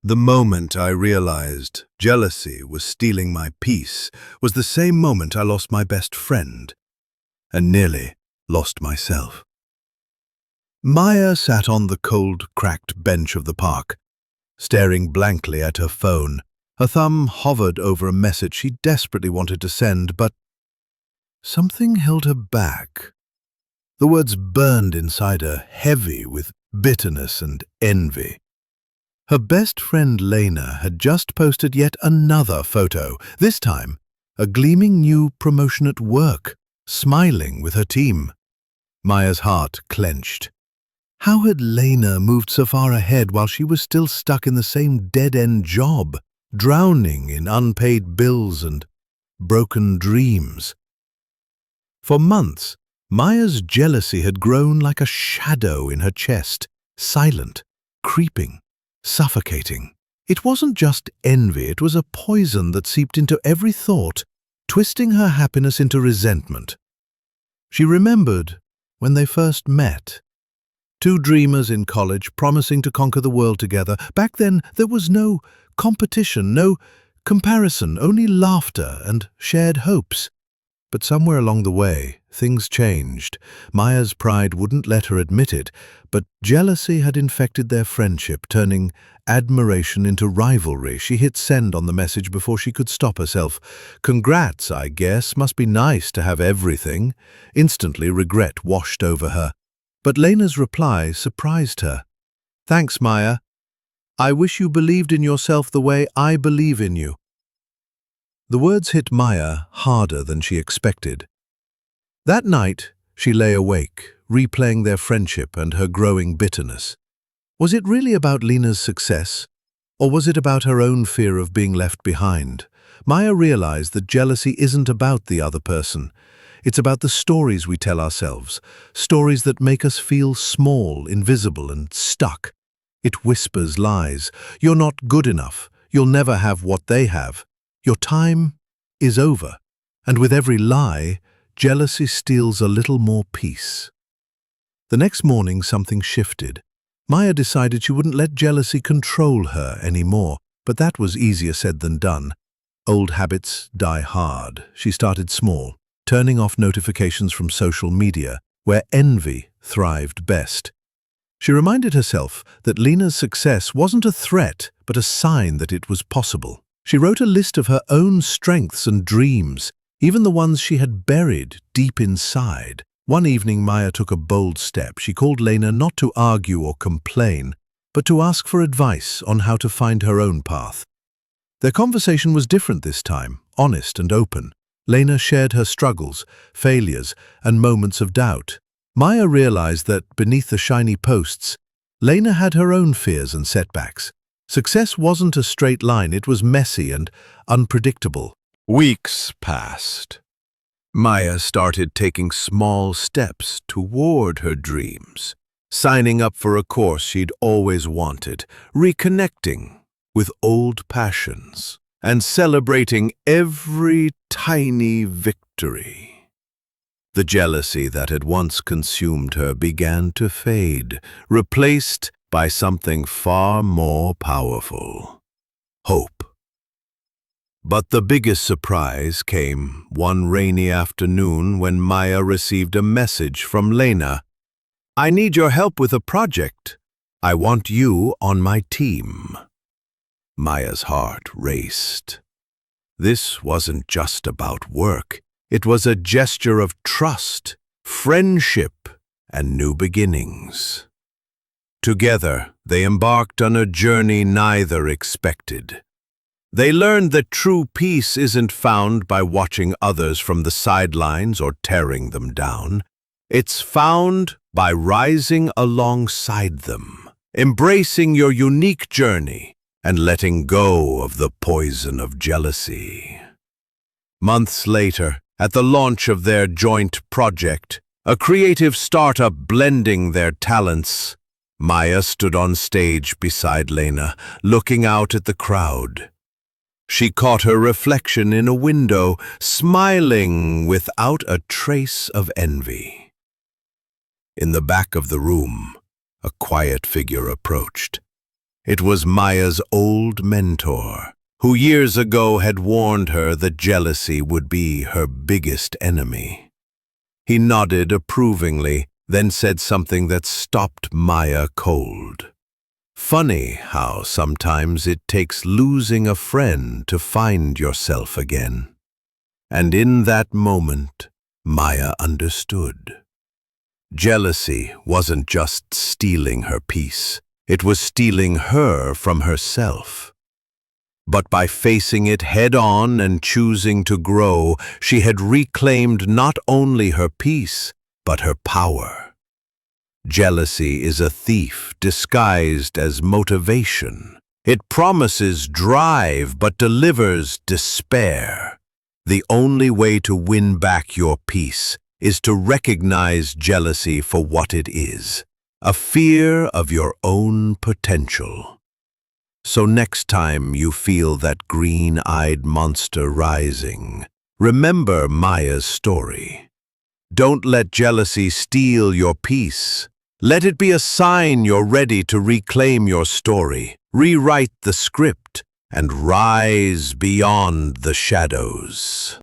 The moment I realized jealousy was stealing my peace was the same moment I lost my best friend and nearly lost myself. Maya sat on the cold, cracked bench of the park, staring blankly at her phone. Her thumb hovered over a message she desperately wanted to send, but something held her back. The words burned inside her, heavy with bitterness and envy. Her best friend Lena had just posted yet another photo, this time a gleaming new promotion at work, smiling with her team. Maya's heart clenched. How had Lena moved so far ahead while she was still stuck in the same dead-end job, drowning in unpaid bills and broken dreams? For months, Maya's jealousy had grown like a shadow in her chest, silent, creeping, suffocating. It wasn't just envy, it was a poison that seeped into every thought, twisting her happiness into resentment. She remembered when they first met. Two dreamers in college promising to conquer the world together. Back then, there was no competition, no comparison, only laughter and shared hopes. But somewhere along the way, things changed. Maya's pride wouldn't let her admit it, but jealousy had infected their friendship, turning admiration into rivalry. She hit send on the message before she could stop herself. "Congrats, I guess. Must be nice to have everything." Instantly, regret washed over her. But Lena's reply surprised her. "Thanks, Maya. I wish you believed in yourself the way I believe in you." The words hit Maya harder than she expected. That night, she lay awake, replaying their friendship and her growing bitterness. Was it really about Lena's success, or was it about her own fear of being left behind? Maya realized that jealousy isn't about the other person. It's about the stories we tell ourselves, stories that make us feel small, invisible, and stuck. It whispers lies. You're not good enough. You'll never have what they have. Your time is over. And with every lie, jealousy steals a little more peace. The next morning, something shifted. Maya decided she wouldn't let jealousy control her anymore, but that was easier said than done. Old habits die hard. She started small, turning off notifications from social media, where envy thrived best. She reminded herself that Lena's success wasn't a threat, but a sign that it was possible. She wrote a list of her own strengths and dreams, even the ones she had buried deep inside. One evening, Maya took a bold step. She called Lena not to argue or complain, but to ask for advice on how to find her own path. Their conversation was different this time, honest and open. Lena shared her struggles, failures, and moments of doubt. Maya realized that beneath the shiny posts, Lena had her own fears and setbacks. Success wasn't a straight line, it was messy and unpredictable. Weeks passed. Maya started taking small steps toward her dreams, signing up for a course she'd always wanted, reconnecting with old passions, and celebrating every tiny victory. The jealousy that had once consumed her began to fade, replaced by something far more powerful: hope. But the biggest surprise came one rainy afternoon when Maya received a message from Lena. "I need your help with a project. I want you on my team." Maya's heart raced. This wasn't just about work. It was a gesture of trust, friendship, and new beginnings. Together, they embarked on a journey neither expected. They learned that true peace isn't found by watching others from the sidelines or tearing them down. It's found by rising alongside them, embracing your unique journey, and letting go of the poison of jealousy. Months later, at the launch of their joint project, a creative startup blending their talents, Maya stood on stage beside Lena, looking out at the crowd. She caught her reflection in a window, smiling without a trace of envy. In the back of the room, a quiet figure approached. It was Maya's old mentor, who years ago had warned her that jealousy would be her biggest enemy. He nodded approvingly, then said something that stopped Maya cold. Funny how sometimes it takes losing a friend to find yourself again. And in that moment, Maya understood. Jealousy wasn't just stealing her peace, it was stealing her from herself. But by facing it head-on and choosing to grow, she had reclaimed not only her peace, but her power. Jealousy is a thief disguised as motivation. It promises drive but delivers despair. The only way to win back your peace is to recognize jealousy for what it is, a fear of your own potential. So next time you feel that green-eyed monster rising, remember Maya's story. Don't let jealousy steal your peace. Let it be a sign you're ready to reclaim your story, rewrite the script, and rise beyond the shadows.